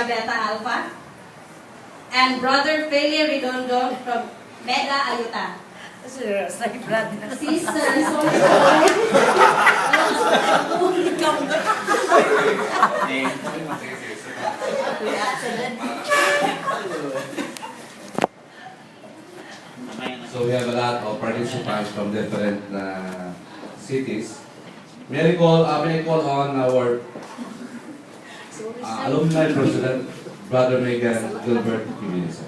Phi Beta Alpha. And Brother Feli Redondo from Mega Ayuta. Sir, sorry, brother. Sister, sorry. So we have a lot of participants from different cities. May I call on our alumni president, Brother Megan Gilbert Jimenez.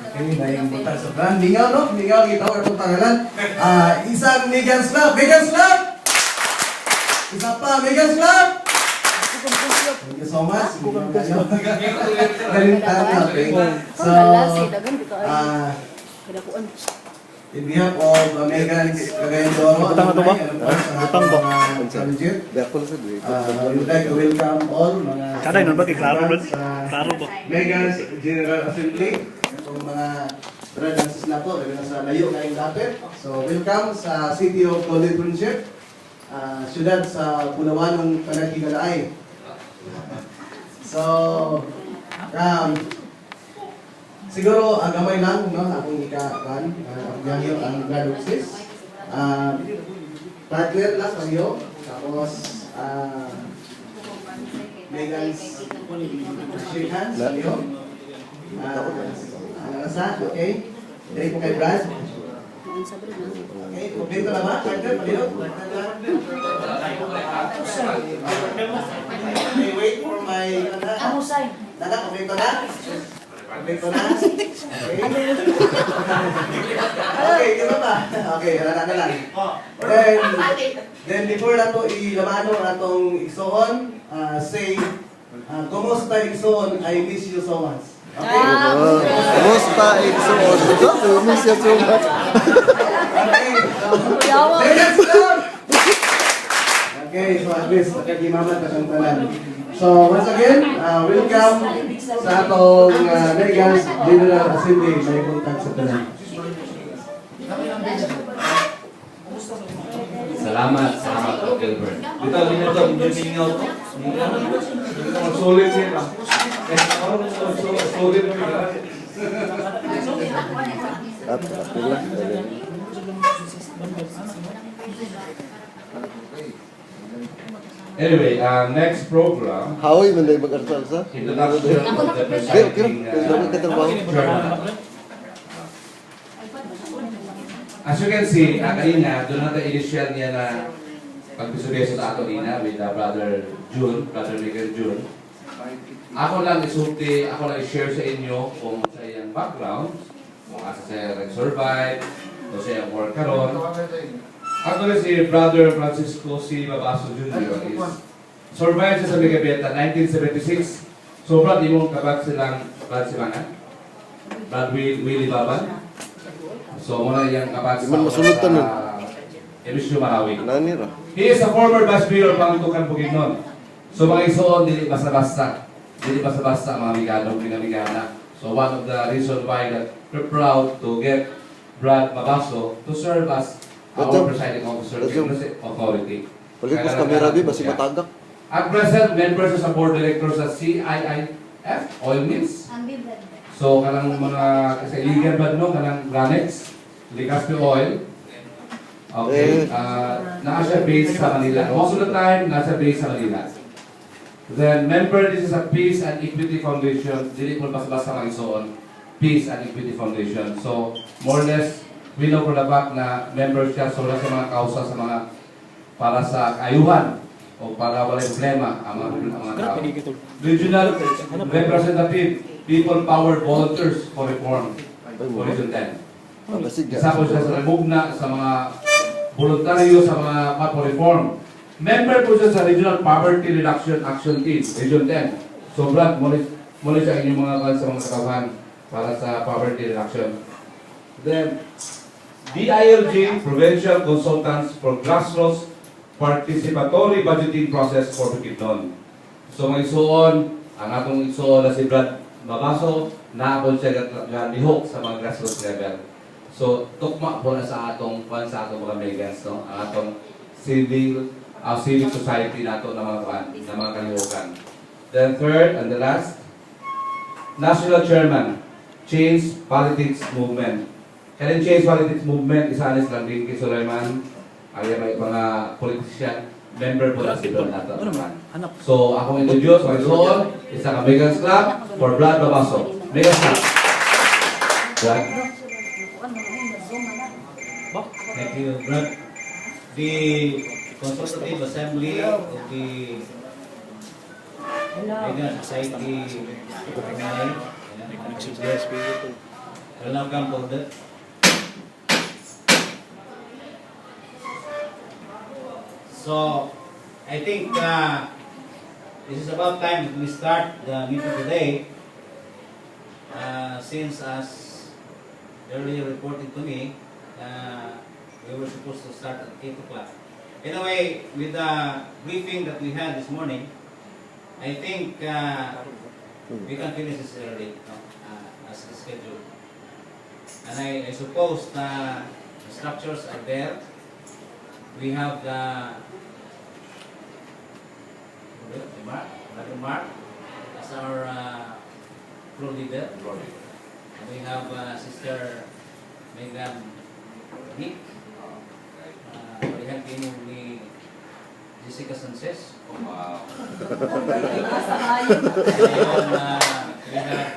Okay, naimbutang sa brand. Lingaw, no? Lingaw, kita ko itong pangalan. Isang Megan Slap! Megan Slap! Isa pa, Megan Slap! Thank you so much. So, in behalf of Megan Cagayandoro, I would like to welcome all mga Megan's General Assembly, itong mga brothers na po, sa layo na yung dapit. So, welcome sa City of Golden Friendship, syudad sa Pulawanong Panagkigalaay. So, siguro gamay lang, no, akong ikakan, yung ang gradoksis. Partner lang kayo, tapos Megan's shake hands kayo. Nasa, okay? Dari po kay Brad. Okay, kompleto na ba? Partner, palihog? Okay, wait for my... Nana, kompleto na? Kompleto na? Okay. Okay, di ba ba? Okay, halala na lang. Then before na to ilamano na itong igsoon, say, kumusta igsoon, I miss you so much. Okay? Kumusta igsoon? I miss you so much. Okay, let's go! Okay, so at least, nakagimaman ka ng tanan. So, once again, welcome sa atong Megan's General Assembly. May contact sa tanan. Salamat Dr. Gilbert. Dito, minito, mingaw ko. Sulit niya. Sulit niya. Anyway, next program. How are you mag-arsal sa? Introduction of the presiding journal. As you can see, kanina, doon natin initial niya na pagpisubeso sa ato nina with Brother Miguel June. Ako lang isulti, ako lang i-share sa inyo kung sa iyang background, kung asa siya nag-survive, kung sa iyang work karon. Actually, si Brother Francisco C. Babaso Jr. is survived siya sa Megabeta 1976. So, Brad, imong kabag silang Brad Simangan? Brad Willie Baban? So, muna yung kabag sa Emisyo Marawi. He is a former Vice Mayor of Pangitukan Bukidnon. So, mga isuon, dili basta-basta. Dili basta-basta mga migadong pinamigana. So, one of the reasons why that we're proud to get Brad Babaso to serve as our presiding officer authority. Pagkakos kamera di, basi matagak. At present, members sa board directors sa CIIF, Oil Mills. So, kanang mga kasailigan ba no, kanang Granex, Ligaspi Oil. Okay, nasa base sa Manila. Most of the time, nasa base sa Manila. Then, member, this is a Peace and Equity Foundation. Dili po basta-basta mga isuon. Peace and Equity Foundation. So, more or less, we know for the fact na members siya sa mga kausa sa mga para sa ayuhan o para wala problema ang mga tao. Regional Representative, People Powered Volunteers for Reform, Region 10. Isa po siya sa remugna sa mga voluntaryo sa mga for reform. Member po siya sa Regional Poverty Reduction Action Team, Region 10. So Brad, muli siya inyong mga sa mga kakawahan para sa poverty reduction. Then, DILG, Provincial Consultants for Grassroots Participatory Budgeting Process for Bukidnon. So, may isuon, ang atong isuon na si Brad Babaso, naapon siya lihok sa mga grassroots level. So, tukma po na sa atong mga Megans, no? Ang atong civil civic society nato na mga kalihukan. Then third and the last, National Chairman, Change Politics Movement. Kaya Change Politics Movement, isa anis lang din kay Sulaiman, ay may mga politician, member po na si Don nato. So, akong introduce, my soul, isa ka Megan's Club for Blood Babaso. Megan's Club. Blood. Thank you, Brad. The Consultative Assembly of the Vegan Society will now come forward. So, I think this is about time that we start the meeting today. Since as earlier reported to me, we were supposed to start at 8 o'clock. Anyway, with the briefing that we had this morning, I think we can finish this early, as scheduled. And I suppose the structures are there. We have the Mark as our pro leader. We have Sister Megan Nick. We have ni Jessica Sanchez. Wow. We have,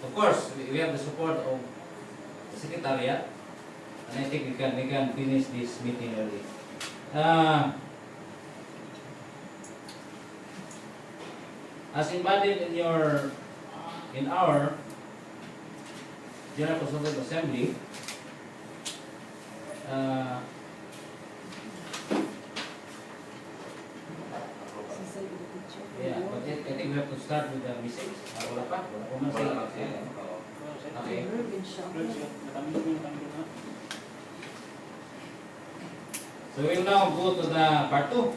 of course, we have the support of the Secretariat, and I think we can finish this meeting early. As embodied in our General Consultative Assembly, yeah, but I think we have to start with the message. Wala pa man sa okay. So we will now go to the part 2.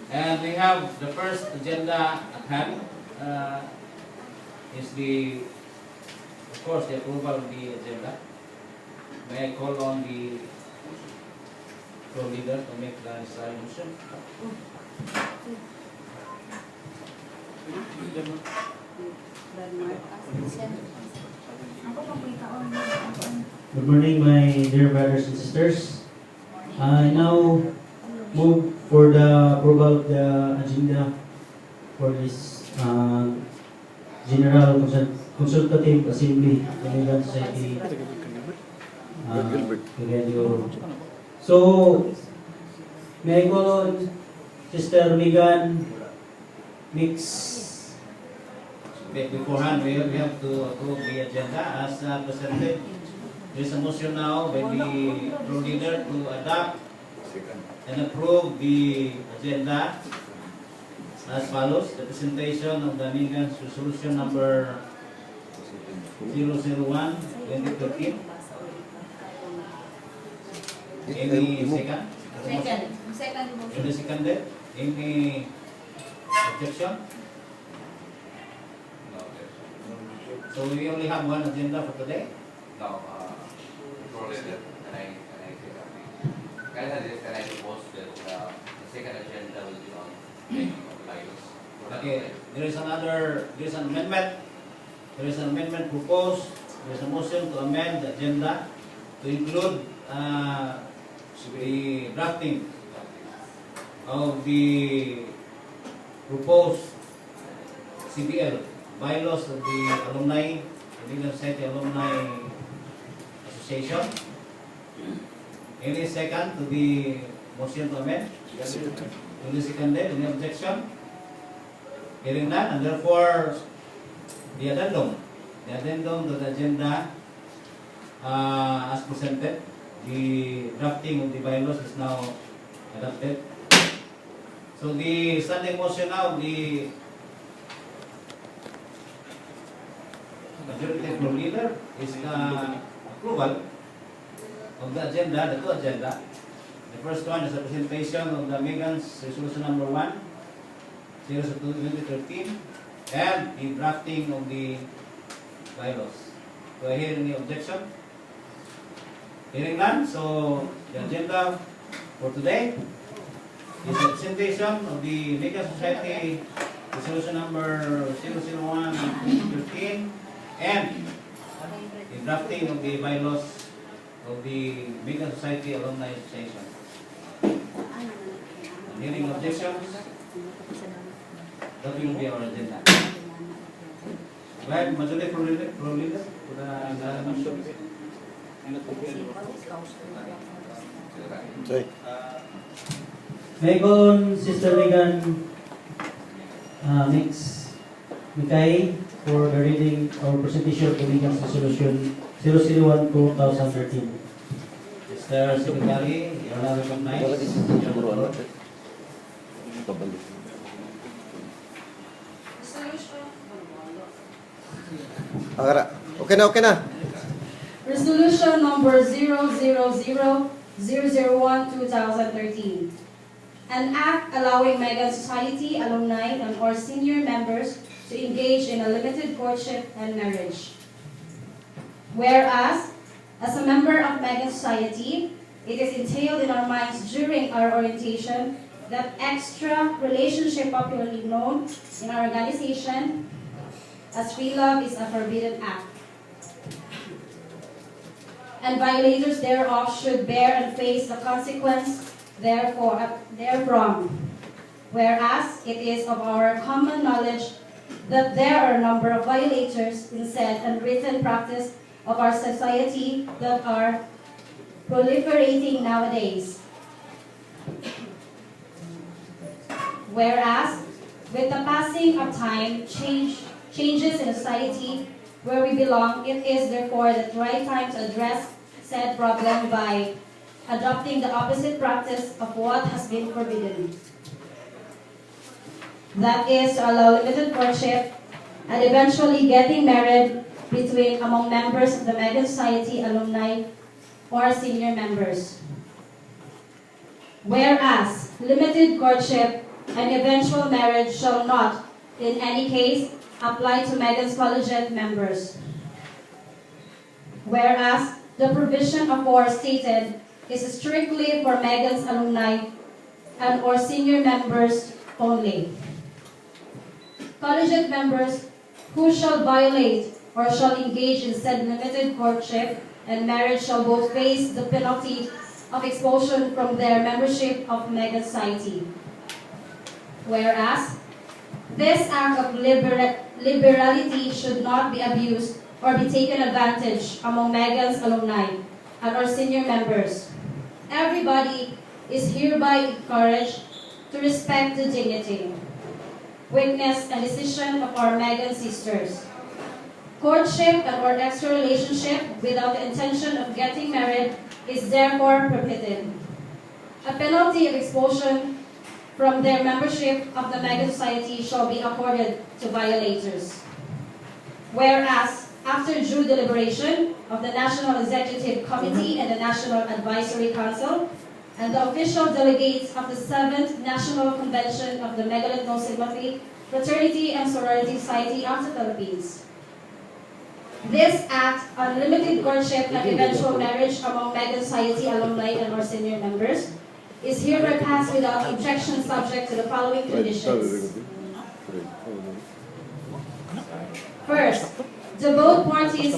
And we have the first agenda at hand. Is of course, the approval of the agenda. May I call on the co-leader to make the necessary motion? Good morning, my dear brothers and sisters. I now move for the approval of the agenda for this General Consultative Assembly of the Vegan Society. So, may I call on Sister Megan Mix. Beforehand, we have to approve the agenda as presented. There is a motion now by the group leader to adopt and approve the agenda as follows. The presentation of the Vegan Resolution number 001-2013. Any second? Any seconded? Any objection? So we only have one agenda for today? No, and I say something. Can I propose that the second agenda will be on making of bylaws? Okay, there is an amendment. There is an amendment proposed. There is a motion to amend the agenda to include the drafting of the proposed CBL, bylaws of the alumni, the Vegan Society Alumni Association. Any second to the motion to amend? Duly seconded. Any objection? Hearing none, and therefore the addendum to the agenda as presented, the drafting of the bylaws is now adopted. So the standing motion now, the majority group leader is the approval of the agenda, the two agenda. The first one is the presentation of the Vegan's Resolution number 1/2013 and the drafting of the bylaws. Do I hear any objection? Hearing none, so the agenda for today is the presentation of the Legal Society Resolution number 001-2013 and the drafting of the bylaws of the Legal Society Alumni Association. Hearing objections, that will be our agenda. We have majority from leader to the motion. May I call on Sister Megan Mikay for the reading or presentation of the Legal Resolution 001-2013. Mr. Secretary, you are now recognized. Okay na. Resolution number 000-001-2013. An act allowing Megan Society alumni and or senior members to engage in a limited courtship and marriage. Whereas, as a member of Megan Society, it is entailed in our minds during our orientation that extra relationship popularly known in our organization as free love is a forbidden act. And violators thereof should bear and face the consequence therefrom. Whereas it is of our common knowledge that there are a number of violators in said and written practice of our society that are proliferating nowadays. Whereas, with the passing of time, changes in society where we belong, it is therefore the right time to address said problem by adopting the opposite practice of what has been forbidden. That is to allow limited courtship and eventually getting married among members of the Megan Society alumni or senior members. Whereas limited courtship and eventual marriage shall not, in any case, apply to Megan's collegiate members. Whereas the provision aforestated is strictly for Megan's alumni and or senior members only. Collegiate members who shall violate or shall engage in said limited courtship and marriage shall both face the penalty of expulsion from their membership of Megan Society. Whereas, this act of liberality should not be abused or be taken advantage among Megan's alumni and our senior members. Everybody is hereby encouraged to respect the dignity, weakness, and decision of our Megan sisters. Courtship and or extra relationship without the intention of getting married is therefore prohibited. A penalty of expulsion from their membership of the Megan Society shall be accorded to violators. Whereas, after due deliberation of the National Executive Committee and the National Advisory Council, and the official delegates of the 7th National Convention of the Megalith No Sympathy, Fraternity and Sorority Society of the Philippines. This act on limited courtship and eventual marriage among Megan Society alumni and or senior members is hereby passed without objection subject to the following conditions. First, the both parties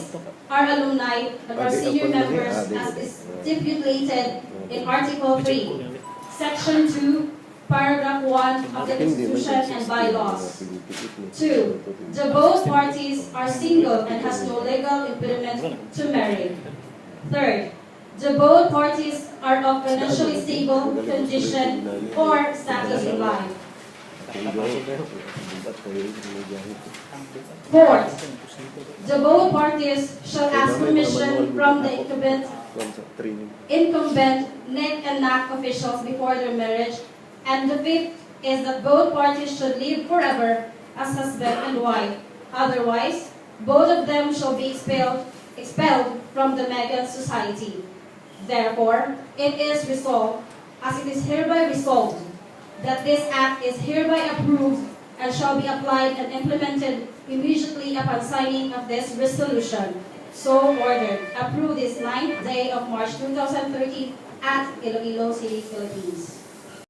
are alumni and are senior members as is stipulated in Article 3, Section 2, Paragraph 1 of the Constitution and bylaws. 2. The both parties are single and has no legal impediment to marry. Third, the both parties are of financially stable condition or status in life. Fourth, the both parties shall ask permission from the incumbent neck and neck officials before their marriage. And the fifth is that both parties should live forever as husband and wife. Otherwise, both of them shall be expelled from the Megan Society. Therefore, it is resolved, as it is hereby resolved, that this act is hereby approved and shall be applied and implemented immediately upon signing of this resolution. So ordered. Approved this 9th day of March 2013 at Iloilo City, Philippines.